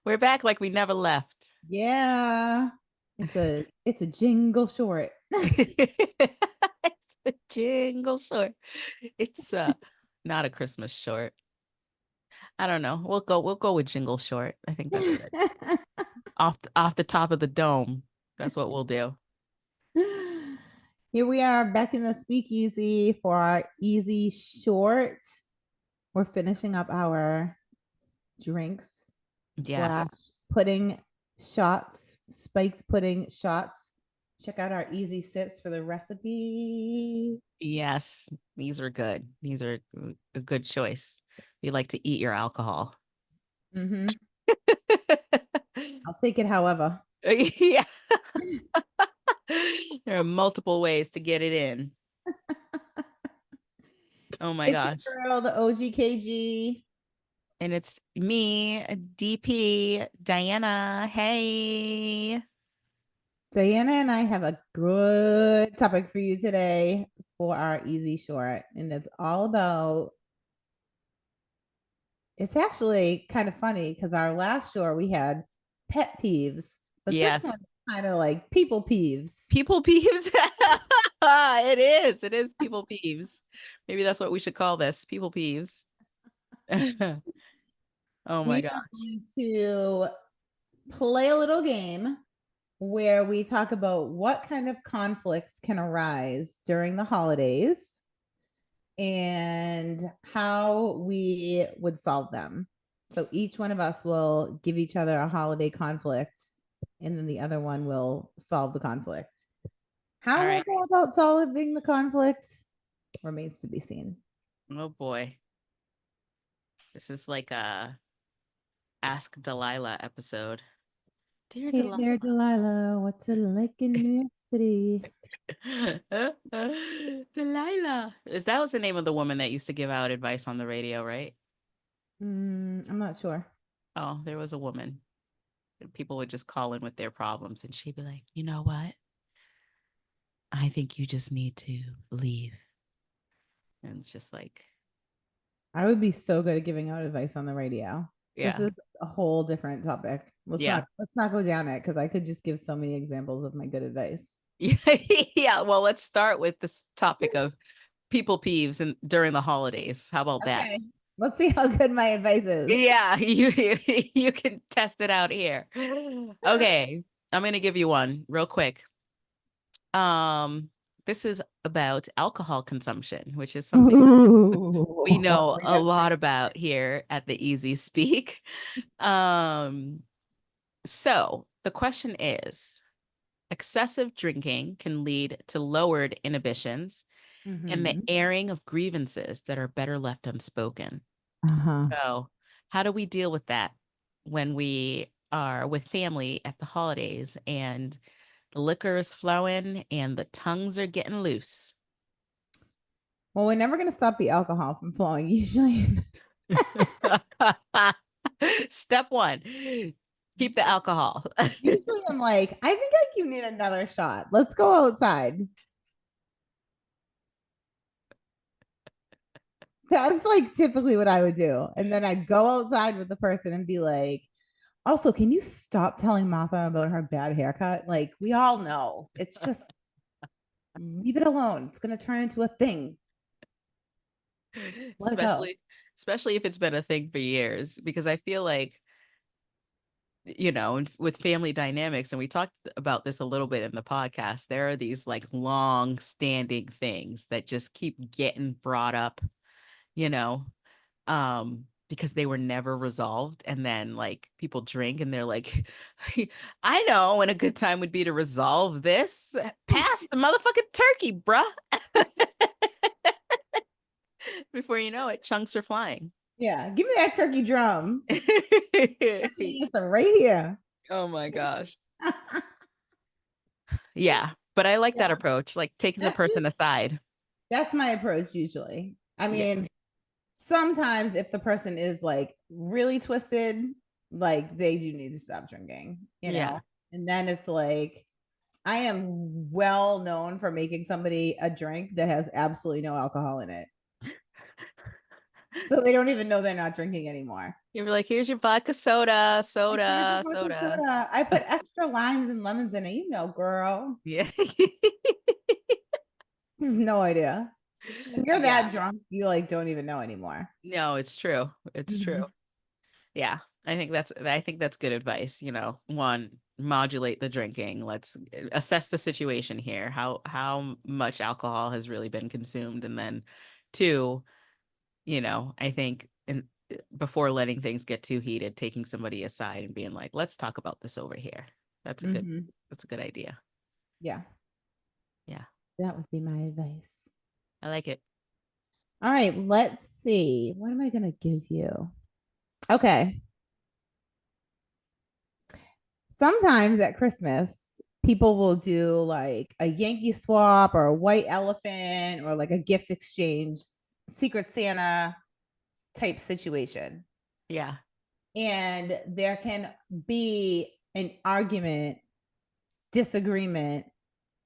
We're back like we never left. Yeah. It's a jingle short. It's a jingle short. It's not a Christmas short. I don't know. We'll go with jingle short. I think that's good. Off the top of the dome. That's what we'll do. Here we are back in the speakeasy for our easy short. We're finishing up our drinks slash Yes. pudding shots, spiked pudding shots. Check out our easy sips for the recipe. Yes. These are good. These are a good choice. You like to eat your alcohol. Mm-hmm. I'll take it however. Yeah. There are multiple ways to get it in. Oh my It's your gosh. girl, the OGKG. And it's me, DP, Diana. Hey. Diana and I have a good topic for you today for our easy short. And it's all about, it's actually kind of funny because our last short we had pet peeves, but this Yes. one's kind of like people peeves. People peeves. It is. It is people peeves. Maybe that's what we should call this. People peeves. Oh my We are gosh. going to play a little game where we talk about what kind of conflicts can arise during the holidays and how we would solve them. So each one of us will give each other a holiday conflict, and then the other one will solve the conflict. All How we'll right. go about solving the conflict remains to be seen. Oh boy. This is like a Ask Delilah episode. Dear Hey Delilah. there, Delilah. What's it like in New York City? Delilah. Is that was the name of the woman that used to give out advice on the radio, right? I'm not sure. Oh, there was a woman. People would just call in with their problems, and she'd be like, you know what? I think you just need to leave. And it's just like, I would be so good at giving out advice on the radio. This yeah. is a whole different topic. Let's Yeah. not let's not go down it because I could just give so many examples of my good advice. Yeah. Well, let's start with this topic of people peeves and during the holidays. How about that? Okay. Let's see how good my advice is. Yeah, you can test it out here. Okay, I'm gonna give you one real quick. Um, this is about alcohol consumption, which is something we Ooh, know bring a it, bring lot it. about here at the Easy Speak. Um, so the question is, excessive drinking can lead to lowered inhibitions and the Mm-hmm. airing of grievances that are better left unspoken. Uh-huh. So, how do we deal with that when we are with family at the holidays and the liquor is flowing and the tongues are getting loose? Well, we're never gonna stop the alcohol from flowing. Step one, keep the alcohol. Usually I'm like, I think like you need another shot. Let's go outside. That's like typically what I would do. And then I'd go outside with the person and be like, also, can you stop telling Martha about her bad haircut? Like, we all know. It's just leave it alone. It's gonna turn into a thing. Let it go. especially if it's been a thing for years, because I feel like with family dynamics, and we talked about this a little bit in the podcast, there are these like long standing things that just keep getting brought up, you know, because they were never resolved. And then like people drink and they're like, I know when a good time would be to resolve this. Pass the motherfucking turkey, bruh. Before you know it, chunks are flying. Yeah, give me that turkey drum. Actually, it's right here. Oh my gosh. Yeah. But I like that Yeah, approach, like taking the that's person usually, aside. that's my approach usually. I Yeah. mean, sometimes if the person is like really twisted, like they do need to stop drinking, Yeah. And then it's like I am well known for making somebody a drink that has absolutely no alcohol in it. So they don't even know they're not drinking anymore. You're like, here's your vodka soda, Like, here's your soda, vodka soda. soda. I put extra limes and lemons in it. You know, girl. Yeah. No idea. When you're Yeah. that drunk, you like don't even know anymore. No, it's true. It's true. Mhm. Yeah. I think that's good advice. One, modulate the drinking. Let's assess the situation here. How much alcohol has really been consumed? And then two, I think before letting things get too heated, taking somebody aside and being like, let's talk about this over here. That's a good Mhm. that's a good idea. Yeah, Yeah. that would be my advice. I like it. All right, let's see. What am I going to give you? Okay. Sometimes at Christmas, people will do like a Yankee swap or a white elephant or like a gift exchange, Secret Santa type situation. Yeah. And there can be an argument, disagreement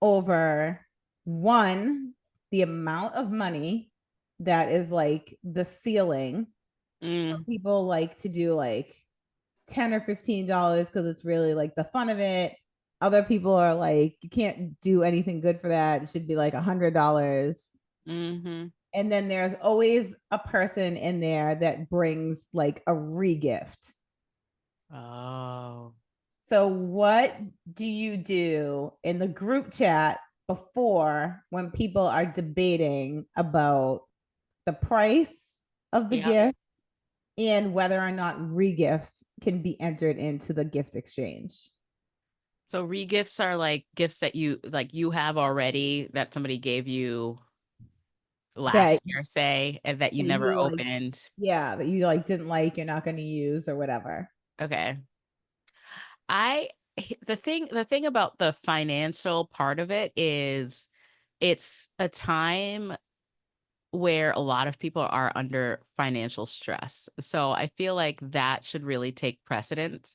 over one, the amount of money that is like the ceiling. Mm, People like to do like $10 or $15 because it's really like the fun of it. Other people are like, you can't do anything good for that. It should be like $100. mm-hmm. And then there's always a person in there that brings like a regift. Oh. So, what do you do in the group chat before when people are debating about the price of the Yeah. gift and whether or not regifts can be entered into the gift exchange? So regifts are like gifts that you have already that somebody gave you That last year, say, and that you never you like, opened. yeah, that you like didn't like, you're not going to use or whatever. Okay. I the thing about the financial part of it is it's a time where a lot of people are under financial stress. So I feel like that should really take precedence.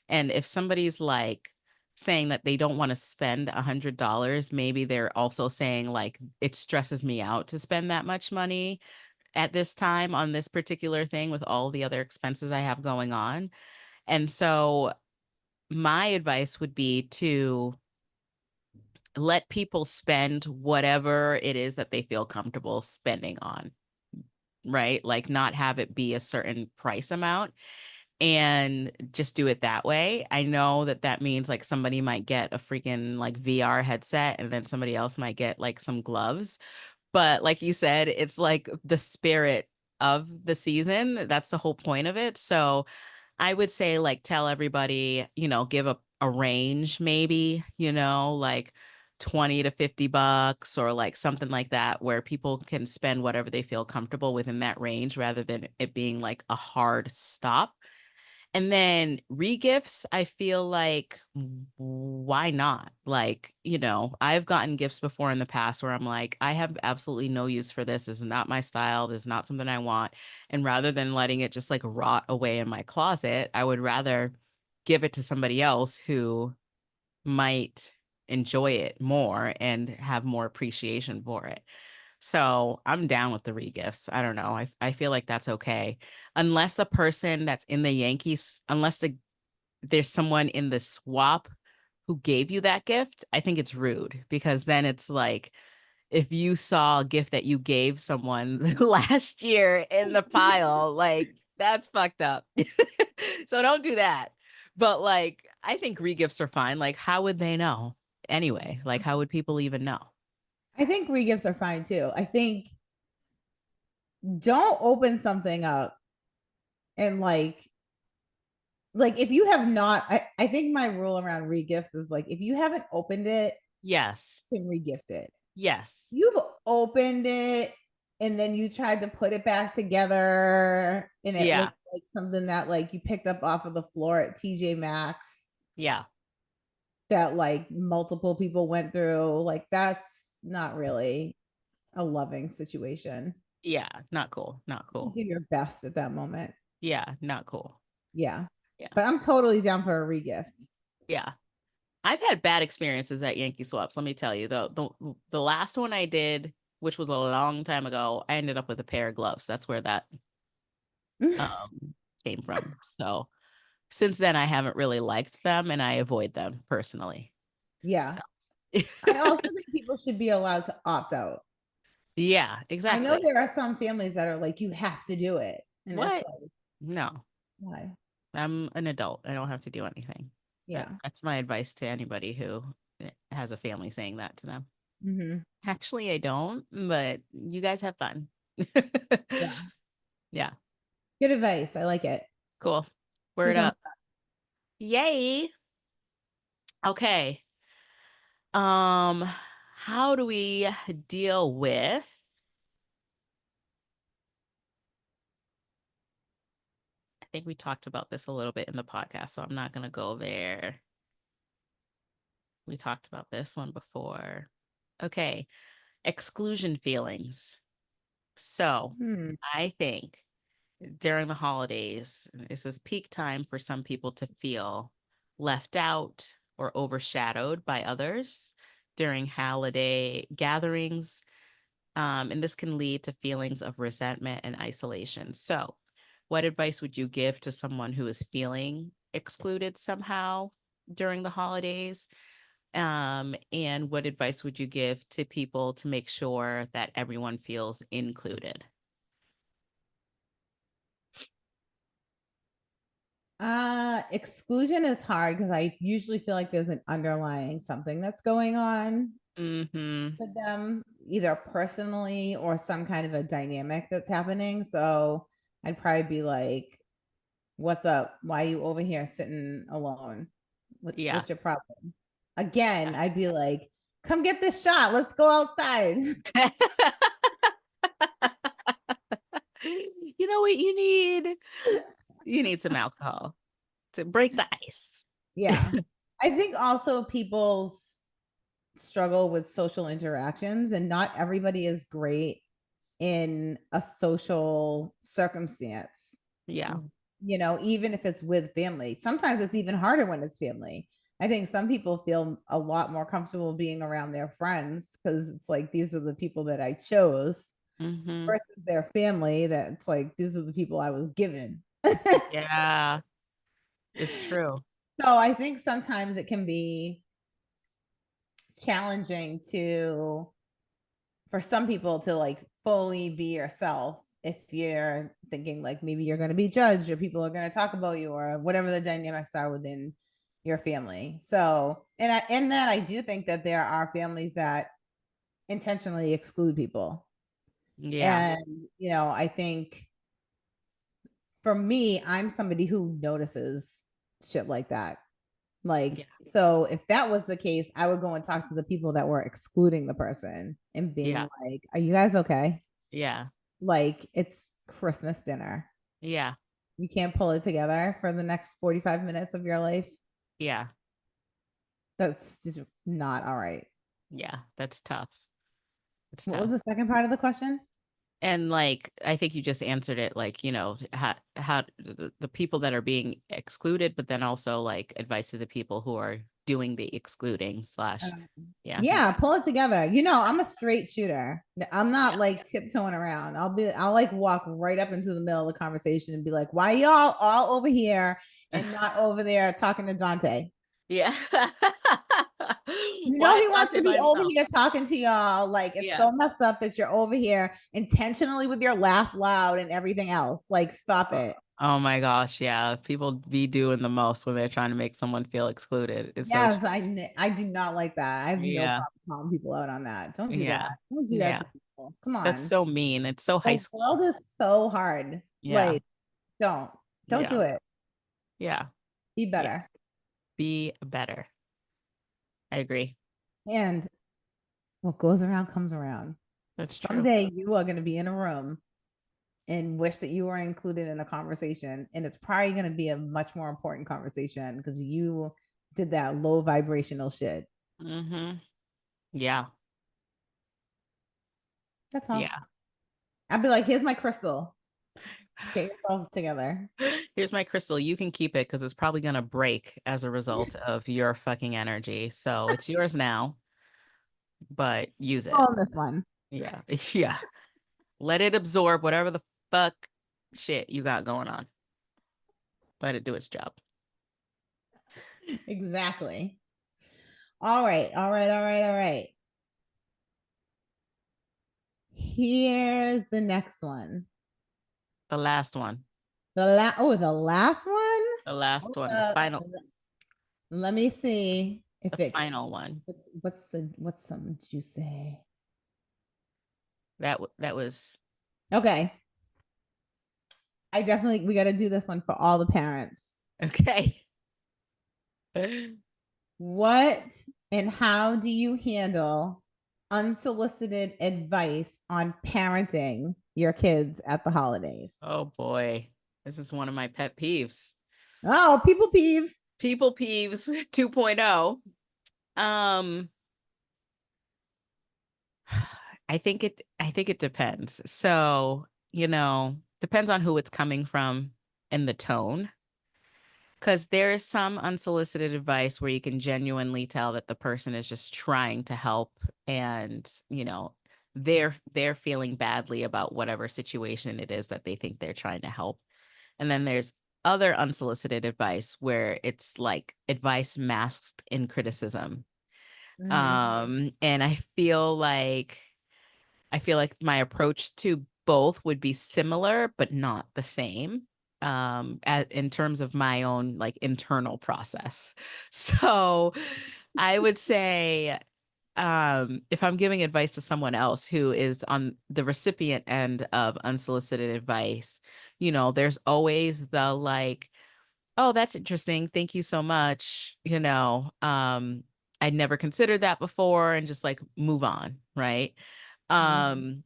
And if somebody's like saying that they don't want to spend $100, maybe they're also saying like it stresses me out to spend that much money at this time on this particular thing with all the other expenses I have going on. And so my advice would be to let people spend whatever it is that they feel comfortable spending on, right? Like not have it be a certain price amount and just do it that way. I know that that means like somebody might get a freaking like VR headset and then somebody else might get like some gloves. But like you said, it's like the spirit of the season. That's the whole point of it. So I would say like tell everybody, give a range maybe, like 20 to $50 or like something like that where people can spend whatever they feel comfortable within that range rather than it being like a hard stop. And then regifts, I feel like why not? Like, I've gotten gifts before in the past where I'm like, I have absolutely no use for this. This is not my style. This is not something I want. And rather than letting it just like rot away in my closet, I would rather give it to somebody else who might enjoy it more and have more appreciation for it. So I'm down with the regifts. I don't know. I feel like that's okay. Unless the person that's in the Yankees, unless there's someone in the swap who gave you that gift, I think it's rude because then it's like if you saw a gift that you gave someone last year in the pile, like that's fucked up. So don't do that. But like I think regifts are fine. Like how would they know anyway? Like how would people even know? I think regifts are fine too. I think don't open something up and like if you have not, I think my rule around regifts is like if you haven't opened it, Yes. you can regift it. Yes. You've opened it and then you tried to put it back together and it Yeah. looked like something that like you picked up off of the floor at TJ Maxx Yeah. that like multiple people went through. Like that's not really a loving situation. Yeah. Not cool. Not You cool. do your best at that moment. Yeah. Not cool. Yeah. Yeah. But I'm totally down for a regift. Yeah. I've had bad experiences at Yankee swaps. Let me tell you, the last one I did, which was a long time ago, I ended up with a pair of gloves. That's where that um, came from. So since then, I haven't really liked them and I avoid them personally. Yeah. So, I also think people should be allowed to opt out. yeah, I know exactly. there are some families that are like, you have to do it. And it's What? like, No, why? I'm an adult. I don't have to do anything. Yeah. That's my advice to anybody who has a family saying that to them. Hmm. Actually, I don't, but you guys have fun. Yeah. Yeah, Good advice. I like it. cool. Keep Word going. up. Yay. Okay. Um, how do we deal with, I think we talked about this a little bit in the podcast, so I'm not gonna go there. We talked about this one before. Okay, exclusion feelings. So Hmm. I think during the holidays, this is peak time for some people to feel left out or overshadowed by others during holiday gatherings. And this can lead to feelings of resentment and isolation. So, what advice would you give to someone who is feeling excluded somehow during the holidays? And what advice would you give to people to make sure that everyone feels included? Exclusion is hard because I usually feel like there's an underlying something that's going on Mm-hmm. with them, either personally or some kind of a dynamic that's happening. So I'd probably be like, what's up? Why are you over here sitting alone? Yeah. What's your problem? Again, I'd be like, come get this shot. Let's go outside. You know what you need? You need some alcohol to break the ice. Yeah. I think also people's struggle with social interactions, and not everybody is great in a social circumstance. Yeah. Even if it's with family, sometimes it's even harder when it's family. I think some people feel a lot more comfortable being around their friends because it's like, these are the people that I chose, Hmm. versus their family that it's like, these are the people I was given. Yeah, it's true. So I think sometimes it can be challenging to for some people to like fully be yourself if you're thinking like maybe you're going to be judged or people are going to talk about you or whatever the dynamics are within your family. So, in that I do think that there are families that intentionally exclude people. Yeah. And, I think for me, I'm somebody who notices shit like that. Yeah. Like, so if that was the case, I would go and talk to the people that were excluding the person and Yeah. being like, are you guys okay? Yeah. Like, it's Christmas dinner. Yeah. You can't pull it together for the next 45 minutes of your life. Yeah. That's just not all right. Yeah. That's tough. It's What was tough. the second part of the question? And like I think you just answered it like, how the people that are being excluded, but then also like advice to the people who are doing the excluding slash Um, yeah, you yeah, got pull it together. I'm a straight shooter. I'm not yeah. like tiptoeing around. I'll like walk right up into the middle of the conversation and be like, why y'all all over here and not over there talking to Dante? Yeah. You know Why is he wants Dante to by be over himself? here talking to y'all. Like, it's Yeah. so messed up that you're over here intentionally with your laugh loud and everything else. Like, stop it. Oh my gosh, yeah. People be doing the most when they're trying to make someone feel excluded. It's so Yes, I do not like that. I have no yeah. problem calling people out on that. Don't do that. Yeah. Don't do that Yeah. to people. Come That's on. so mean. It's so high The school. world is so hard. Yeah. Like, don't don't do Yeah. it. Yeah. Be Yeah. better. Be better. I agree. And what goes around comes around. That's true. Someday you are going to be in a room and wish that you were included in a conversation, and it's probably going to be a much more important conversation because you did that low vibrational shit. Mm-hmm. Yeah. That's all. Yeah. I'd be like, here's my crystal. Get yourself together. Here's my crystal. You can keep it because it's probably gonna break as a result of your fucking energy. So it's yours now, but use it. On this one. Yeah. Yeah. Let it absorb whatever the fuck shit you got going on. Let it do its job. Exactly. All right. All right. All right. All right. Here's the next one. The last one. The last one. The last Hold one. The up. final. Let me see The if it final one. what's some juicy. That was Okay. We got to do this one for all the parents. okay. What and how do you handle unsolicited advice on parenting your kids at the holidays? Oh boy. This is one of my pet peeves. Oh, people peeve. People peeves 2.0. Um I think it depends. So, depends on who it's coming from and the tone. Because there is some unsolicited advice where you can genuinely tell that the person is just trying to help and, they're feeling badly about whatever situation it is that they think they're trying to help. And then there's other unsolicited advice where it's like advice masked in criticism. Mhm. And I feel like my approach to both would be similar, but not the same in terms of my own like internal process. So I would say if I'm giving advice to someone else who is on the recipient end of unsolicited advice, there's always the like, oh, that's interesting. Thank you so much. I'd never considered that before and just like move on, right? Mhm. Um,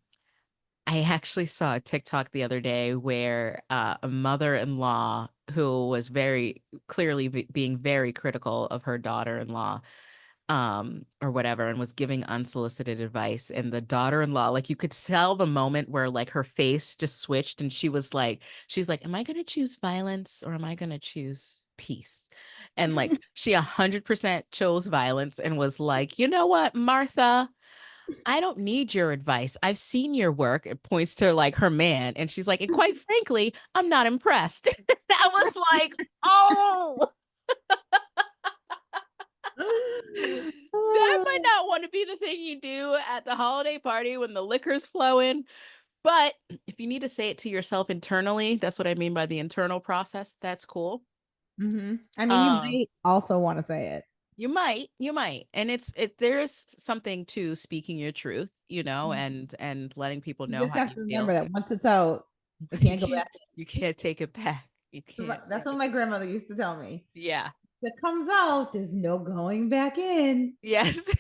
I actually saw a TikTok the other day where a mother-in-law who was very clearly being very critical of her daughter-in-law, or whatever, and was giving unsolicited advice. And the daughter-in-law, like you could tell the moment where like her face just switched, and she's like, "Am I gonna choose violence or am I gonna choose peace?" And like she 100% chose violence and was like, "You know what, Martha? I don't need your advice. I've seen your work." It points to like her man. And she's like, "And quite frankly, I'm not impressed." That was like, oh, that might not want to be the thing you do at the holiday party when the liquor's flowing. But if you need to say it to yourself internally, that's what I mean by the internal process. That's cool. I mean, you Um, might also want to say it. you might. And there is something to speaking your truth, and letting people You know just how have you to remember feel. that once it's out, it You can't go can't back. you can't take it back. You can't That's take what it. my grandmother used to tell me. Yeah. If it comes out, there's no going back in. Yes.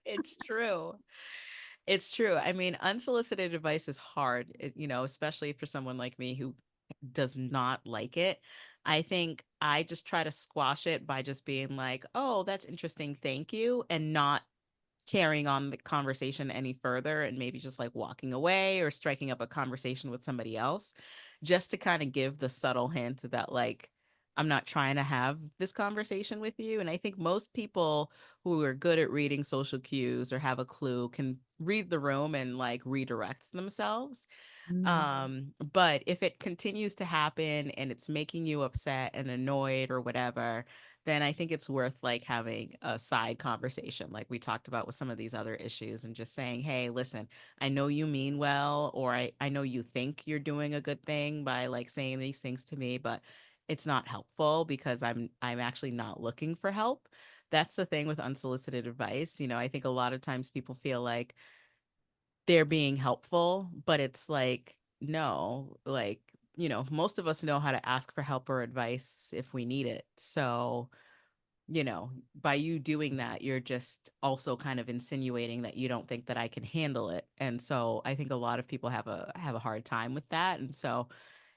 It's true. It's true. I mean, unsolicited advice is hard, especially for someone like me who does not like it. I think I just try to squash it by just being like, "Oh, that's interesting. Thank you," and not carrying on the conversation any further, and maybe just like walking away or striking up a conversation with somebody else, just to kind of give the subtle hint that like I'm not trying to have this conversation with you. And I think most people who are good at reading social cues or have a clue can read the room and like redirect themselves. Mhm. But if it continues to happen and it's making you upset and annoyed or whatever, then I think it's worth like having a side conversation, like we talked about with some of these other issues, and just saying, "Hey, listen, I know you mean well, or I know you think you're doing a good thing by like saying these things to me, but it's not helpful because I'm actually not looking for help." That's the thing with unsolicited advice. I think a lot of times people feel like they're being helpful, but it's like, no, like, most of us know how to ask for help or advice if we need it. So, by you doing that, you're just also kind of insinuating that you don't think that I can handle it. And so I think a lot of people have a hard time with that. And so,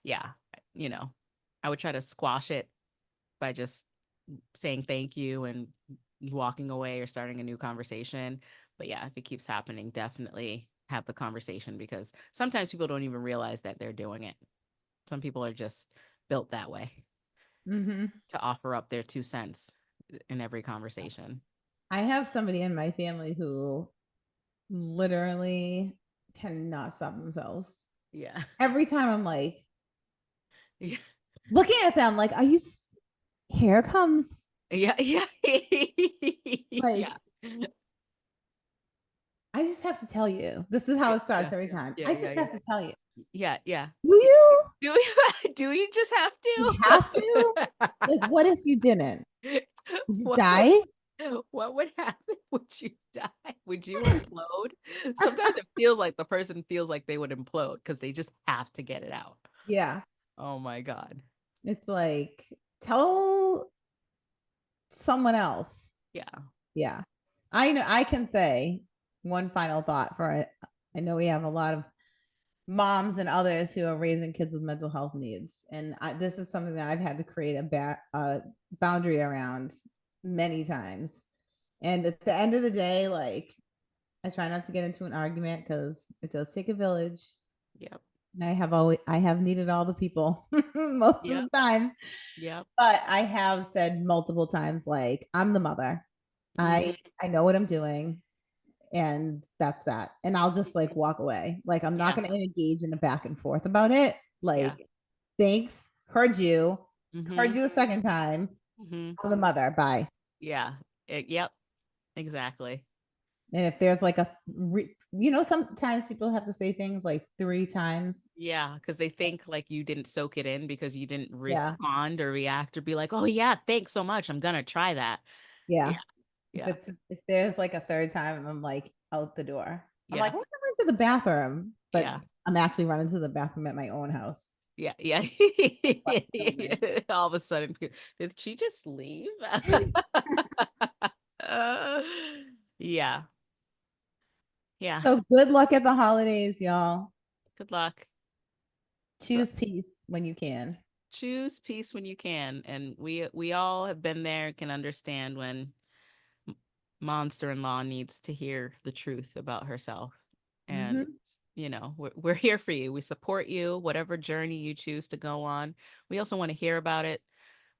yeah, you know, I would try to squash it by just saying thank you and walking away or starting a new conversation. But yeah, if it keeps happening, definitely have the conversation, because sometimes people don't even realize that they're doing it. Some people are just built that way Mhm. to offer up their 2 cents in every conversation. I have somebody in my family who literally cannot stop themselves. Yeah. Every time I'm like Yeah. looking at them, like, are you? Here comes Yeah. Yeah. like Yeah. I just have to tell you. This is how Yeah. it starts Yeah. every time. Yeah. I Yeah. just Yeah. have to tell you. Yeah. Yeah. Do you? Do you do you just have You have to? to? Like, what if you didn't? Would you What would die? what would happen? Would you die? Would you implode? Sometimes it feels like the person feels like they would implode because they just have to get it out. Yeah. Oh my God. It's like, tell someone else. Yeah. Yeah. I know I can say one final thought for it. I know we have a lot of moms and others who are raising kids with mental health needs. And this is something that I've had to create a boundary around many times. And at the end of the day, like, I try not to get into an argument because it does take a village. Yep. And I have needed all the people most of Yep. the time. Yep. But I have said multiple times, like, I'm the mother. I Hmm. I know what I'm doing, and that's that. And I'll just like walk away. Like, I'm not Yeah. gonna engage in a back and forth about it. Yeah. Like, thanks, heard Hmm. you the second time. Hmm. I'm the mother. Bye. Yeah. Yep. Exactly. And if there's like sometimes people have to say things like 3 times. Yeah, because they think like you didn't soak it in because you didn't Yeah. respond or react or be like, oh yeah, thanks so much. I'm gonna try that. Yeah. Yeah. Yeah. If there's like a third time, I'm like out the door. I'm like, Yeah. I'm going to the bathroom, but Yeah. I'm actually running to the bathroom at my own house. Yeah. Yeah. Building. All of a sudden, did she just leave? Uh, yeah. Yeah. So good luck at the holidays, y'all. Good luck. So Choose peace when you can. choose peace when you can. And we all have been there, can understand when monster-in-law needs to hear the truth about herself. And Mm-hmm. we're here for you. We support you, whatever journey you choose to go on. We also want to hear about it.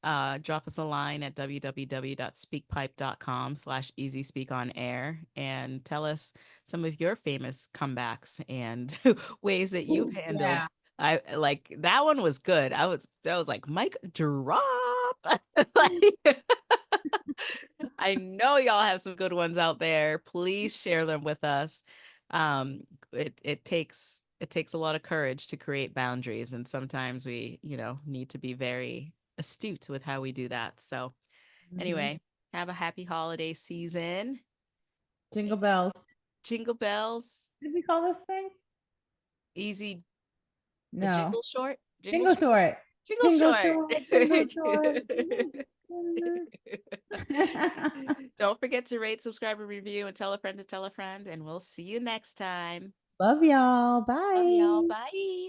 Drop us a line at www.speakpipe.com/easy speak on air and tell us some of your famous comebacks and ways that you've Ooh, handled. yeah. I like that one was good. I was like, Mike, drop. Like, I know y'all have some good ones out there. Please share them with us. It takes a lot of courage to create boundaries, and sometimes we, need to be very astute with how we do that. So, Mm-hmm. anyway, have a happy holiday season. Jingle bells. Jingle bells, What did we call this thing? easy, a No. jingle short, jingle Jingle short, short. jingle Jingle short. short. Jingle short. Don't forget to rate, subscribe, and review, and tell a friend to tell a friend. And we'll see you next time. Love y'all. Love y'all. Bye. Bye.